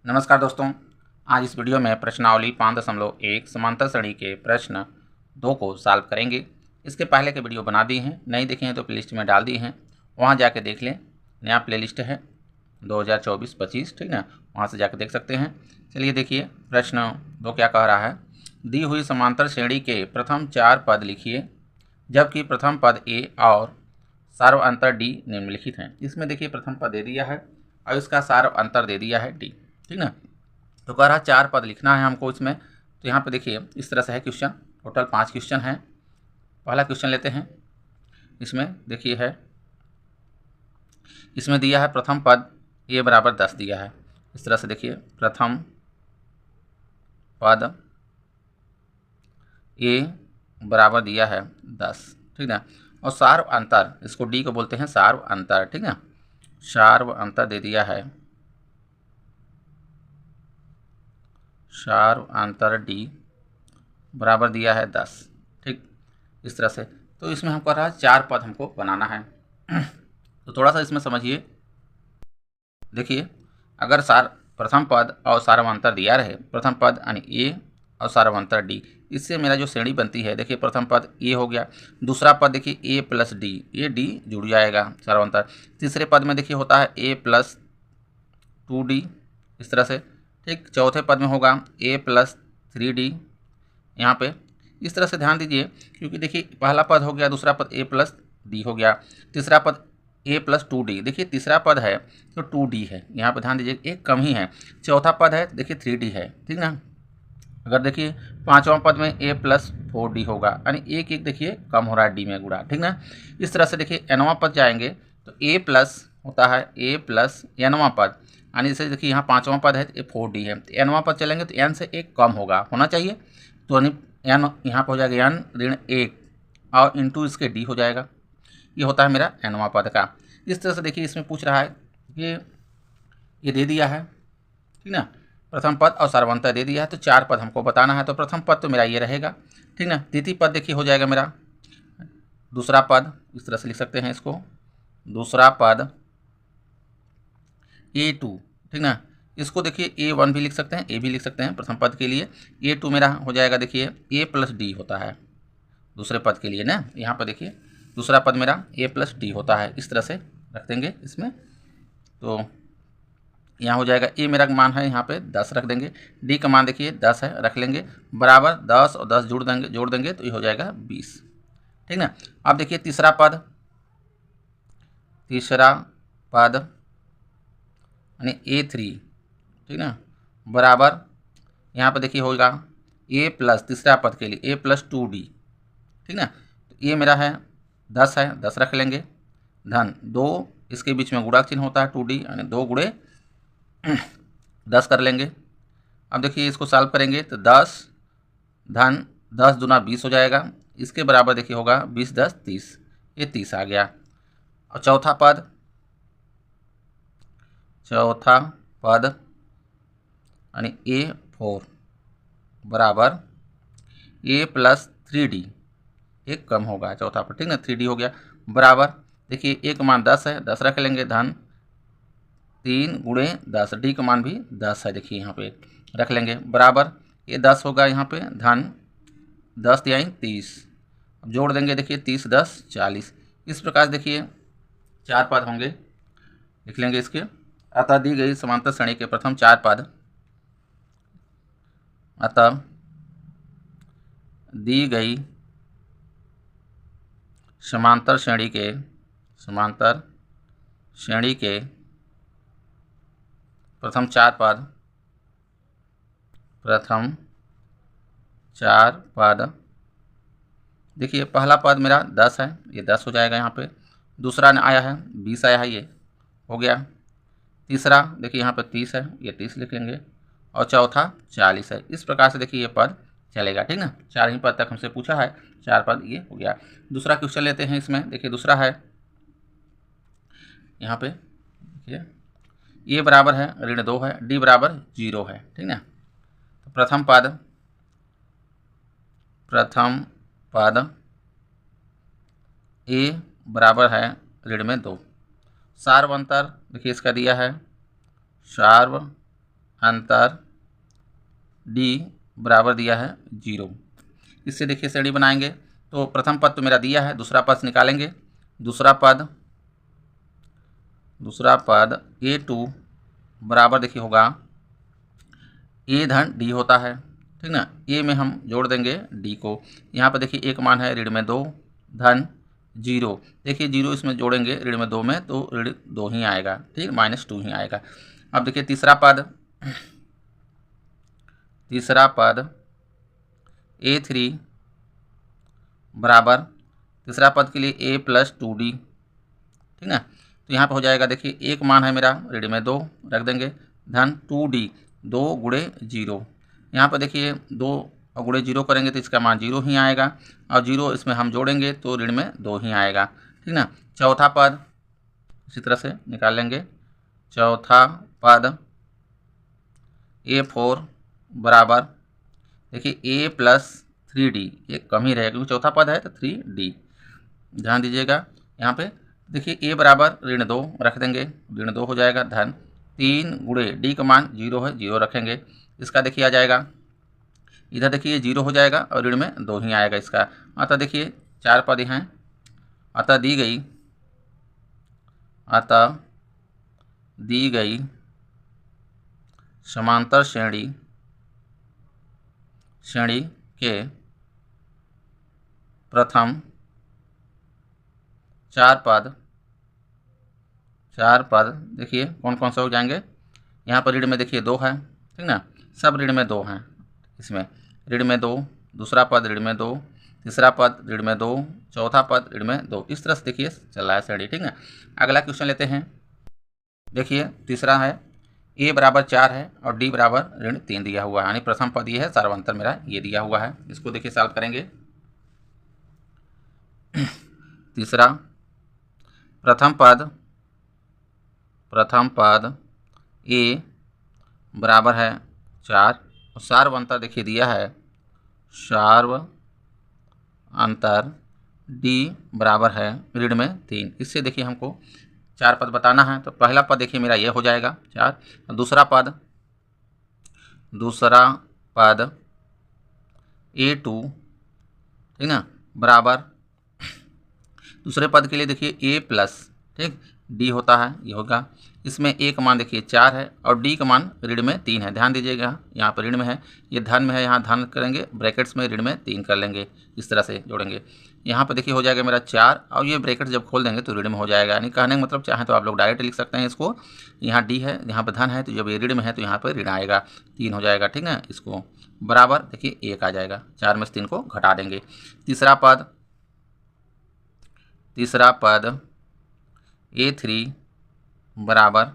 नमस्कार दोस्तों, आज इस वीडियो में प्रश्नावली 5.1 समांतर श्रेणी के प्रश्न 2 को सॉल्व करेंगे। इसके पहले के वीडियो बना दी हैं, नहीं देखे हैं तो प्लेलिस्ट में डाल दी हैं, वहां जाके देख लें। नया प्लेलिस्ट है 2024-25, ठीक ना, वहां से जाके देख सकते हैं। चलिए देखिए प्रश्न 2 क्या कह रहा है। दी हुई समांतर श्रेणी के प्रथम 4 पद लिखिए, जबकि प्रथम पद ए और सार्व अंतर डी निम्नलिखित हैं। इसमें देखिए प्रथम पद दे दिया है और इसका सार्व अंतर दे दिया है डी, ठीक ना। तो कह रहा 4 पद लिखना है हमको इसमें। तो यहाँ पे देखिए इस तरह से है क्वेश्चन, टोटल 5 क्वेश्चन है। पहला क्वेश्चन लेते हैं। इसमें देखिए है, इसमें दिया है प्रथम पद ए बराबर 10 दिया है। इस तरह से देखिए प्रथम पद ए बराबर दिया है 10, ठीक ना। और सार्व अंतर, इसको डी को बोलते हैं सार्व अंतर, ठीक ना। सार्व अंतर दे दिया है, सार्व अंतर डी बराबर दिया है 10, ठीक। इस तरह से तो इसमें हम कह रहा है 4 पद हमको बनाना है। तो थोड़ा सा इसमें समझिए। देखिए अगर प्रथम पद और सार्वंतर दिया रहे, प्रथम पद यानी ए और सार्वंतर डी, इससे मेरा जो श्रेणी बनती है, देखिए प्रथम पद ए हो गया, दूसरा पद देखिए ए प्लस डी, ए डी जुड़ जाएगा सार्वंतर। तीसरे पद में देखिए होता है ए प्लस 2d, इस तरह से, ठीक। चौथे पद में होगा a प्लस 3d, यहाँ पे इस तरह से ध्यान दीजिए, क्योंकि देखिए पहला पद हो गया, दूसरा पद a प्लस डी हो गया, तीसरा पद a प्लस 2d, देखिए तीसरा पद है तो 2d है, यहाँ पे ध्यान दीजिए एक कम ही है। चौथा पद है देखिए 3d है, ठीक ना। अगर देखिए पाँचवा पद में a प्लस 4d होगा, यानी एक एक देखिए कम हो रहा है d में गुणा, ठीक ना। इस तरह से देखिए nवां पद जाएंगे तो a प्लस होता है a प्लस nवां पद, यानी जैसे देखिए यहाँ पाँचवां पद है तो 4d है, तो nवां पद चलेंगे तो n से एक कम होना चाहिए, तो n यहाँ पर हो जाएगा n ऋण 1 और इंटू इसके d हो जाएगा। ये होता है मेरा nवां पद का। इस तरह से देखिए इसमें पूछ रहा है कि ये दे दिया है, ठीक ना, प्रथम पद और सार्वंतर दे दिया है, तो 4 पद हमको बताना है। तो प्रथम पद तो मेरा ये रहेगा, ठीक ना। द्वितीय पद देखिए हो जाएगा मेरा, दूसरा पद इस तरह से लिख सकते हैं इसको, दूसरा पद a2, ठीक ना। इसको देखिए a1 भी लिख सकते हैं, a भी लिख सकते हैं प्रथम पद के लिए। a2 मेरा हो जाएगा देखिए a प्लस डी होता है दूसरे पद के लिए ना। यहाँ पर देखिए दूसरा पद मेरा a प्लस डी होता है, इस तरह से रख देंगे इसमें। तो यहाँ हो जाएगा a मेरा मान है यहाँ पे 10 रख देंगे, d का मान देखिए 10 है, रख लेंगे, बराबर 10 और 10 जोड़ देंगे तो ये हो जाएगा 20, ठीक ना। अब देखिए तीसरा पद यानी a3, ठीक ना, बराबर यहाँ पर देखिए होगा a प्लस तीसरा पद के लिए a प्लस 2d, ठीक ना। तो ये मेरा है 10 है, 10 रख लेंगे, धन 2 इसके बीच में गुणा चिन्ह होता है 2d, यानी 2 गुणे 10 कर लेंगे। अब देखिए इसको सॉल्व करेंगे तो 10 धन 10 दूना 20 हो जाएगा, इसके बराबर देखिए होगा 20 10 30, ये 30 आ गया। और चौथा पद यानी a4 बराबर a प्लस 3d, एक कम होगा चौथा पद, ठीक ना, 3d हो गया, बराबर देखिए एक मान 10 है, 10 रख लेंगे, धन 3 गुणे 10, डी का मान भी 10 है, देखिए यहाँ पे रख लेंगे, बराबर ये 10 होगा यहाँ पे, धन 10 यानी 30, अब जोड़ देंगे देखिए 30 10 40। इस प्रकार देखिए 4 पद होंगे, लिख लेंगे इसके। अतः दी गई समांतर श्रेणी के प्रथम 4 पद, अतः दी गई समांतर श्रेणी के प्रथम 4 पद, देखिए पहला पद मेरा 10 है, ये 10 हो जाएगा यहाँ पे, दूसरा आया है 20 आया है, ये हो गया, तीसरा देखिए यहाँ पे 30 है, ये 30 लिखेंगे, और चौथा 40 है। इस प्रकार से देखिए ये पद चलेगा, ठीक ना। 4 ही पद तक हमसे पूछा है, 4 पद ये हो गया। दूसरा क्वेश्चन लेते हैं। इसमें देखिए दूसरा है, यहाँ पे देखिए a बराबर है ऋण 2 है, d बराबर 0 है, ठीक ना। तो प्रथम पद a बराबर है ऋण में 2, सार्व अंतर देखिए इसका दिया है, सार्व अंतर डी बराबर दिया है 0। इससे देखिए श्रेणी बनाएंगे तो प्रथम पद तो मेरा दिया है, दूसरा पद निकालेंगे। दूसरा पद A2 बराबर देखिए होगा A धन D होता है, ठीक ना। A में हम जोड़ देंगे D को। यहाँ पर देखिए एक मान है ऋण में 2 धन 0। देखिए 0 इसमें जोड़ेंगे ऋण में 2 में तो ऋण 2 ही आएगा, ठीक, -2 ही आएगा। अब देखिए तीसरा पद A3 बराबर, तीसरा पद के लिए A + 2D, ठीक ना। तो यहाँ पर हो जाएगा देखिए एक मान है मेरा ऋण में 2 रख देंगे धन 2D 2 गुणे 0। यहाँ पर देखिए 2 गुणे 0 करेंगे तो इसका मान 0 ही आएगा और 0 इसमें हम जोड़ेंगे तो ऋण में 2 ही आएगा, ठीक ना। चौथा पद इसी तरह से निकाल लेंगे। चौथा पद A4 बराबर देखिए A + 3D, ये कम ही रहेगा क्योंकि चौथा पद है तो 3D ध्यान दीजिएगा। यहाँ पे देखिए A बराबर ऋण 2 रख देंगे, ऋण 2 हो जाएगा धन 3 गुणे D का मान 0 है 0 रखेंगे। इसका देखिए आ जाएगा, इधर देखिए 0 हो जाएगा और ऋण में 2 ही आएगा इसका। अतः देखिए 4 पद हैं, अतः दी गई समांतर श्रेणी के प्रथम 4 पद देखिए कौन कौन से हो जाएंगे। यहाँ पर ऋण में देखिए 2 है, ठीक ना, सब ऋण में 2 हैं। इसमें ऋण में 2, दूसरा पद ऋण में 2, तीसरा पद ऋण में 2, चौथा पद ऋण में 2। इस तरह से देखिए चल रहा है श्रेणी, ठीक ना। अगला क्वेश्चन लेते हैं। देखिए तीसरा है A बराबर 4 है और D बराबर ऋण 3 दिया हुआ है, यानी प्रथम पद ये है, सर्वांतर मेरा ये दिया हुआ है। इसको देखिए सॉल्व करेंगे। तीसरा प्रथम पद A बराबर है 4 और सार्व अंतर देखिए दिया है, सार्व अंतर D बराबर है ऋण में 3। इससे देखिए हमको 4 पद बताना है तो पहला पद देखिए मेरा ये हो जाएगा 4। दूसरा पद A2, ठीक ना, बराबर दूसरे पद के लिए देखिए A+, ठीक, D होता है, ये होगा। इसमें A का मान देखिए 4 है और D का मान ऋण में 3 है। ध्यान दीजिएगा यहाँ पर ऋण में है, ये धन में है, यहाँ धन करेंगे, ब्रैकेट्स में ऋण में 3 कर लेंगे, इस तरह से जोड़ेंगे। यहाँ पर देखिए हो जाएगा मेरा 4 और ये ब्रैकेट जब खोल देंगे तो ऋण में हो जाएगा। यानी कहने का मतलब चाहे तो आप लोग डायरेक्ट लिख सकते हैं इसको, यहाँ D है, यहाँ पर धन है, तो जब ये ऋण में है तो यहाँ पर ऋण आएगा, 3 हो जाएगा, ठीक है। इसको बराबर देखिए 1 आ जाएगा, 4 में से 3 को घटा देंगे। तीसरा पद A3 बराबर,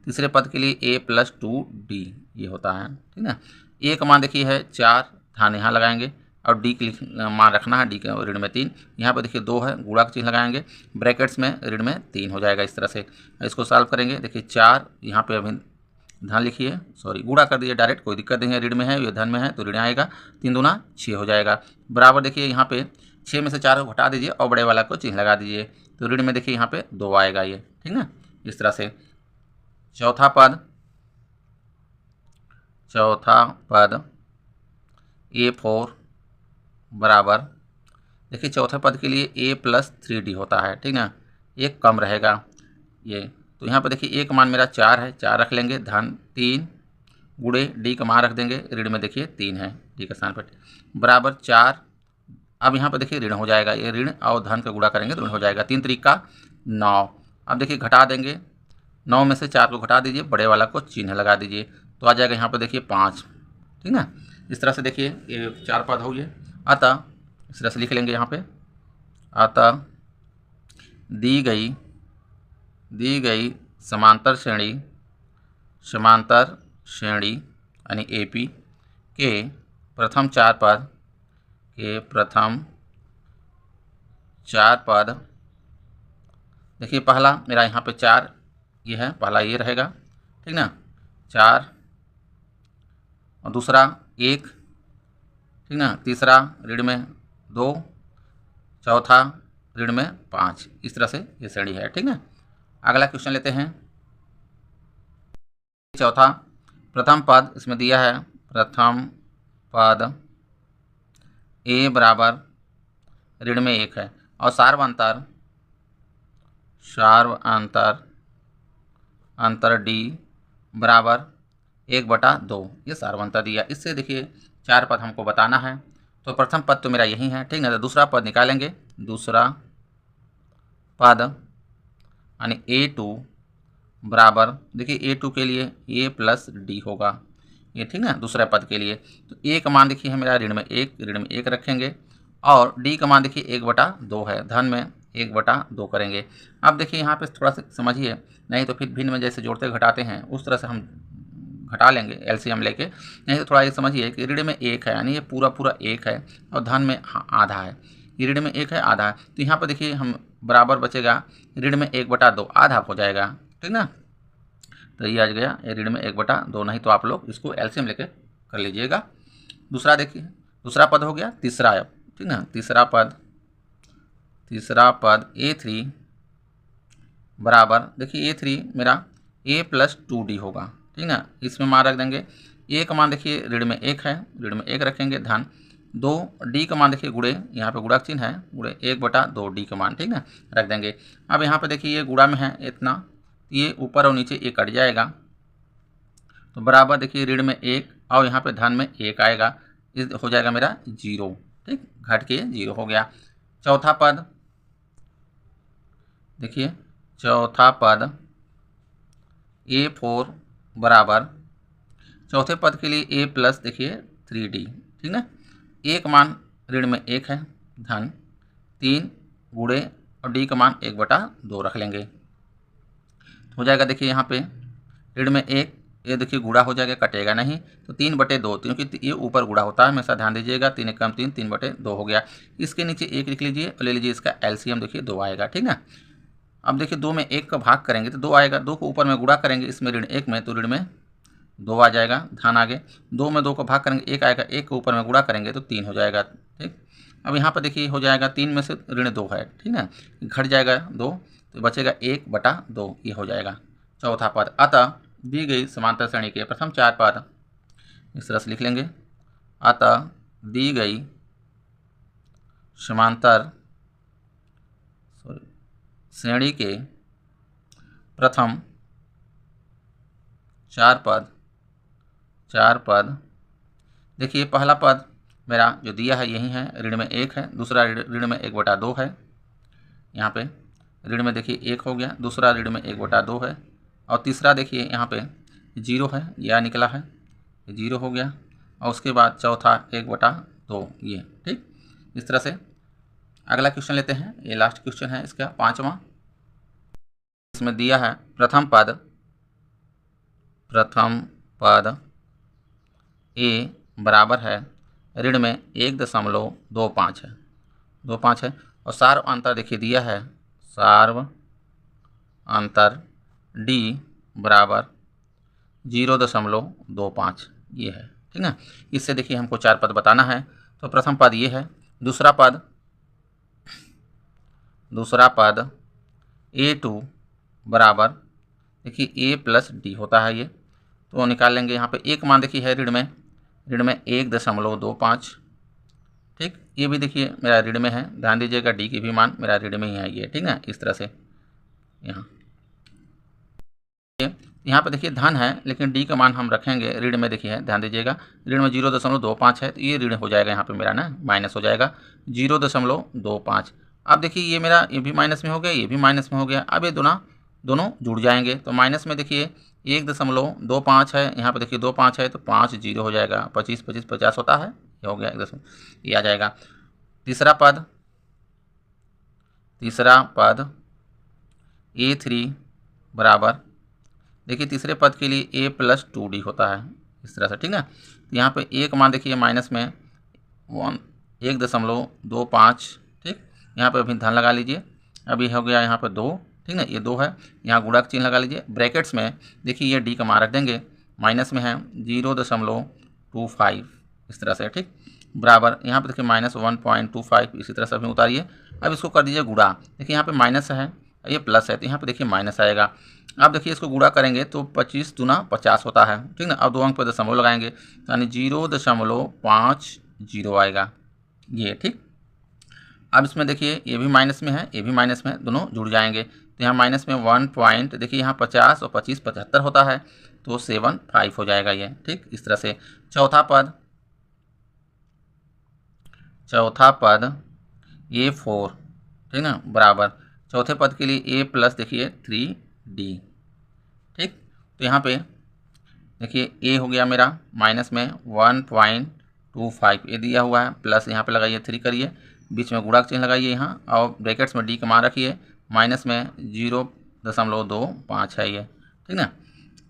तीसरे पद के लिए A + 2D ये होता है, ठीक है। A का मान देखिए है 4, ध्यान यहाँ लगाएंगे और D का मान रखना है, D का ऋण में 3। यहाँ पर देखिए 2 है, गुणा का चिन्ह लगाएंगे, ब्रैकेट्स में ऋण में 3 हो जाएगा। इस तरह से इसको सॉल्व करेंगे। देखिए 4 यहाँ पे अभी ध्यान लिखिए, सॉरी गुणा कर दीजिए डायरेक्ट, कोई दिक्कत नहीं है, ऋण में है, ये धन में है तो ऋण आएगा, 3 दूना 6 हो जाएगा। बराबर देखिए यहाँ पे 6 में से 4 को घटा दीजिए और बड़े वाला को चिन्ह लगा दीजिए तो ऋण में देखिए यहाँ पे 2 आएगा ये, ठीक ना। इस तरह से चौथा पद A4 बराबर, देखिए चौथे पद के लिए A + 3D होता है, ठीक ना, एक कम रहेगा ये। तो यहाँ पर देखिए एक मान मेरा 4 है, 4 रख लेंगे, धन 3 गुणे D का मान रख देंगे, ऋण में देखिए 3 है, D का स्थान पर बराबर 4। अब यहाँ पर देखिए ऋण हो जाएगा, ये ऋण और धन का गुणा करेंगे तो ऋण हो जाएगा, 3 3 का 9। अब देखिए घटा देंगे, 9 में से 4 को घटा दीजिए, बड़े वाला को चिन्ह लगा दीजिए तो आ जाएगा यहाँ पर देखिए 5, ठीक ना। इस तरह से देखिए ये 4 पद हो गए। अतः इस तरह से लिख लेंगे यहाँ पे, अतः दी गई समांतर श्रेणी यानी AP के प्रथम 4 पद देखिए पहला मेरा यहाँ पे 4 ये है, पहला ये रहेगा, ठीक ना, 4 और दूसरा 1, ठीक ना, तीसरा ऋण में 2, चौथा ऋण में 5। इस तरह से ये श्रेणी है, ठीक ना। अगला क्वेश्चन लेते हैं। चौथा प्रथम पद इसमें दिया है, प्रथम पद a बराबर ऋण में 1 है और सार्वअंतर अंतर d बराबर 1/2, ये सार्वअंतर दिया। इससे देखिए 4 पद हमको बताना है। तो प्रथम पद तो मेरा यही है, ठीक ना। तो दूसरा पद निकालेंगे, दूसरा पद यानी a2 बराबर, देखिए a2 के लिए a प्लस d होगा ये, ठीक ना, दूसरा पद के लिए। तो a का मान देखिए है मेरा ऋण में 1 रखेंगे और d का मान देखिए 1/2 है, धन में 1/2 करेंगे। अब देखिए यहाँ पे थोड़ा सा समझिए, नहीं तो फिर भिन्न में जैसे जोड़ते घटाते हैं उस तरह से हम घटा लेंगे एलसीएम लेके। नहीं तो थोड़ा ये समझिए कि ऋण में 1 है यानी ये पूरा 1 है और धन में आधा है। ये ऋण में 1 है, आधा है, तो यहाँ पर देखिए हम बराबर बचेगा ऋण में 1/2, आधा हो जाएगा, ठीक ना। तो ये आ गया ये ऋण में 1/2, नहीं तो आप लोग इसको एलसीएम लेके कर लीजिएगा। दूसरा देखिए, दूसरा पद हो गया तीसरा, अब ठीक ना, तीसरा पद a3 बराबर, देखिए a3 मेरा a प्लस 2d होगा, ठीक ना। इसमें मान रख देंगे, a का मान देखिए ऋण में 1 है, ऋण में 1 रखेंगे, धन 2, d का मान देखिए गुणे, यहाँ पे गुणा चिन्ह है, गुणे 1/2 d का मान, ठीक ना, रख देंगे। अब यहाँ पे देखिए ये गुणा में है इतना, ये ऊपर और नीचे ये कट जाएगा, तो बराबर देखिए ऋण में 1 और यहाँ पे धन में 1 आएगा, इस हो जाएगा मेरा 0, ठीक, घट के 0 हो गया। चौथा पद देखिए, चौथा पद a4 बराबर, चौथे पद के लिए a प्लस देखिए 3d, ठीक ना। a का मान ऋण में 1 है, धन 3 गुणे और d का मान 1/2 रख लेंगे, हो जाएगा देखिए यहाँ पे ऋण में 1, ये देखिए गुणा हो जाएगा, कटेगा नहीं, तो 3/2, क्योंकि ये ऊपर गुणा होता है हमेशा, ध्यान दीजिएगा। 3 कम 3, 3/2 हो गया। इसके नीचे 1 लिख लीजिए और ले लीजिए इसका एलसीएम, देखिए 2 आएगा, ठीक ना। अब देखिए 2 में 1 का भाग करेंगे तो 2 आएगा, 2 को ऊपर में गुणा करेंगे इसमें ऋण 1 में, तो ऋण में 2 आ जाएगा, धन आगे 2 में 2 का भाग करेंगे 1 आएगा, 1 को ऊपर में गुणा करेंगे तो 3 हो जाएगा, ठीक। अब यहाँ पर देखिए हो जाएगा 3 में से ऋण 2 है, ठीक ना, घट जाएगा 2, तो बचेगा 1/2, ये हो जाएगा चौथा पद। अतः दी गई समांतर श्रेणी के प्रथम 4 पद इस तरह से लिख लेंगे, अतः दी गई समांतर श्रेणी के प्रथम 4 पद, देखिए पहला पद मेरा जो दिया है यही है, ऋण में 1 है, दूसरा ऋण में 1/2 है, यहाँ पे ऋण में देखिए 1 हो गया, दूसरा ऋण में 1/2 है, और तीसरा देखिए यहाँ पे 0 है, यह निकला है, 0 हो गया, और उसके बाद चौथा 1/2, ये, ठीक। इस तरह से अगला क्वेश्चन लेते हैं, ये लास्ट क्वेश्चन है इसका 5वां। इसमें दिया है प्रथम पद a बराबर है ऋण में 1.25 है, 25 है, और सार्व अंतर देखिए दिया है, सार्व अंतर d बराबर 0.25 ये है, ठीक ना। इससे देखिए हमको 4 पद बताना है। तो प्रथम पद ये है, दूसरा पद a2 बराबर, देखिए a प्लस d होता है ये, तो निकाल लेंगे। यहाँ पे एक मान देखिए है ऋण में 1.25, ठीक, ये भी देखिए मेरा ऋण में है, ध्यान दीजिएगा d की भी मान मेरा ऋण में ही है ये, ठीक ना। इस तरह से यहाँ पे देखिए धन है, लेकिन d का मान हम रखेंगे ऋण में, देखिए ध्यान दीजिएगा ऋण में 0.25 है, तो ये ऋण हो जाएगा यहाँ पे मेरा ना, माइनस हो जाएगा 0.25। अब देखिए ये मेरा ये भी माइनस में हो गया, ये भी माइनस में हो गया, अब ये दोनों जुड़ जाएंगे, तो माइनस में देखिए 1.25 है, यहाँ पे देखिए 25 है, तो 5 0 हो जाएगा, 25 25 50 होता है, ये हो गया 1, ये आ जाएगा। तीसरा पद a3 बराबर, देखिए तीसरे पद के लिए a प्लस 2d होता है, इस तरह से, ठीक ना। तो यहाँ पे एक मान देखिए माइनस में 1.25, ठीक, यहाँ पे अभी धन लगा लीजिए, अभी हो गया यहाँ पे 2, ठीक ना, ये 2 है, यहाँ गुणा का चिन्ह लगा लीजिए, ब्रैकेट्स में देखिए ये d का मान रख देंगे, माइनस में है 0.25 इस तरह से, ठीक, बराबर यहाँ पे देखिए -1.25 इसी तरह से अभी उतारिए। अब इसको कर दीजिए गुणा, देखिए यहाँ पे माइनस है, ये प्लस है तो यहाँ पे देखिए माइनस आएगा। अब देखिए इसको गुणा करेंगे तो 25 दूना 50 होता है, ठीक ना। अब 2 अंक पर दशमलव लगाएंगे यानी 0.50 आएगा ये, ठीक। अब इसमें देखिए ये भी माइनस में है, ये भी माइनस में है, दोनों जुड़ जाएंगे तो यहाँ माइनस में 1 पॉइंट, देखिए यहाँ 50 और 25 75 होता है तो 75 हो जाएगा ये, ठीक। इस तरह से चौथा पद A4, ठीक ना, बराबर चौथे पद के लिए A प्लस देखिए 3D, ठीक। तो यहाँ पे देखिए A हो गया मेरा माइनस में 1.25 ये दिया हुआ है, प्लस यहाँ पे लगाइए 3 करिए, बीच में गुणा का चिन्ह लगाइए यहाँ और ब्रैकेट्स में D कमा रखिए, माइनस में 0.25 है ये, ठीक ना।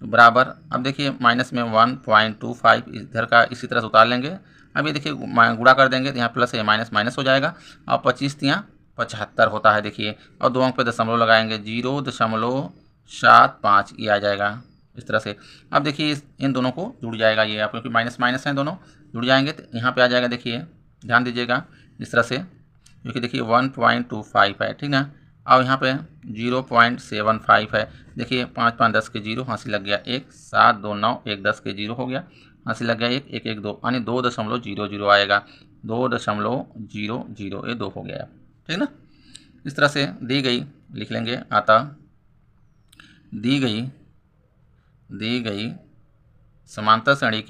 तो बराबर अब देखिए माइनस में 1.25 इधर का इसी तरह से उतार लेंगे। अब ये देखिए गुणा कर देंगे तो यहाँ प्लस है माइनस माइनस हो जाएगा और 25 यहाँ 75 होता है देखिए, और 2 अंक पे दशमलव लगाएंगे 0.75 ये आ जाएगा इस तरह से। अब देखिए इन दोनों को जुड़ जाएगा ये, आप क्योंकि माइनस माइनस हैं दोनों जुड़ जाएंगे तो यहाँ पे आ जाएगा, देखिए ध्यान दीजिएगा इस तरह से, क्योंकि देखिए 1.25 है, ठीक ना। अब यहाँ पे 0.75 है, देखिए 5 5 10 के 0 हासिल लग गया 1, 7 2 9 1 10 के 0 हो गया हासिल लग गया 1 1 1 2 यानी 2.00 आएगा, 2.00 ये 2 हो गया, ठीक ना। इस तरह से दी गई लिख लेंगे आता दी गई समांतर श्रेणी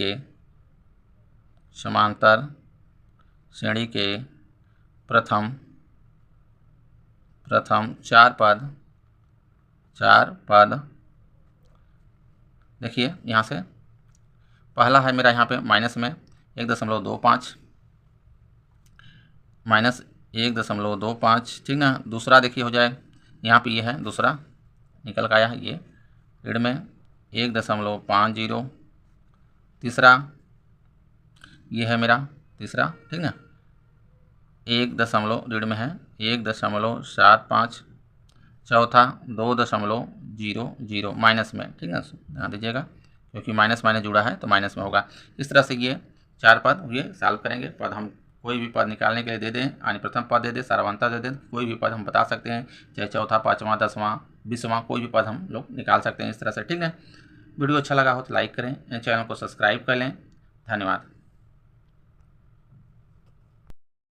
के प्रथम 4 पद देखिए यहाँ से पहला है मेरा यहाँ पे माइनस में 1.25 माइनस 1.25, ठीक ना। दूसरा देखिए हो जाए यहाँ पे ये है दूसरा निकल गया है ये ऋण में 1.50, तीसरा ये है मेरा तीसरा, ठीक ना, 1 ऋण में है 1.75, चौथा 2.00 माइनस में, ठीक ना, ध्यान दीजिएगा क्योंकि माइनस माइनस जुड़ा है तो माइनस में होगा। इस तरह से ये 4 पद ये सॉल्व करेंगे। पद हम कोई भी पद निकालने के लिए दे दें, यानी प्रथम पद दे दें, सारवंता दे दें, कोई भी पद हम बता सकते हैं, चाहे चौथा 5वां 10वां 20वां कोई भी पद हम लोग निकाल सकते हैं इस तरह से, ठीक है। वीडियो अच्छा लगा हो तो लाइक करें, चैनल को सब्सक्राइब कर लें। धन्यवाद।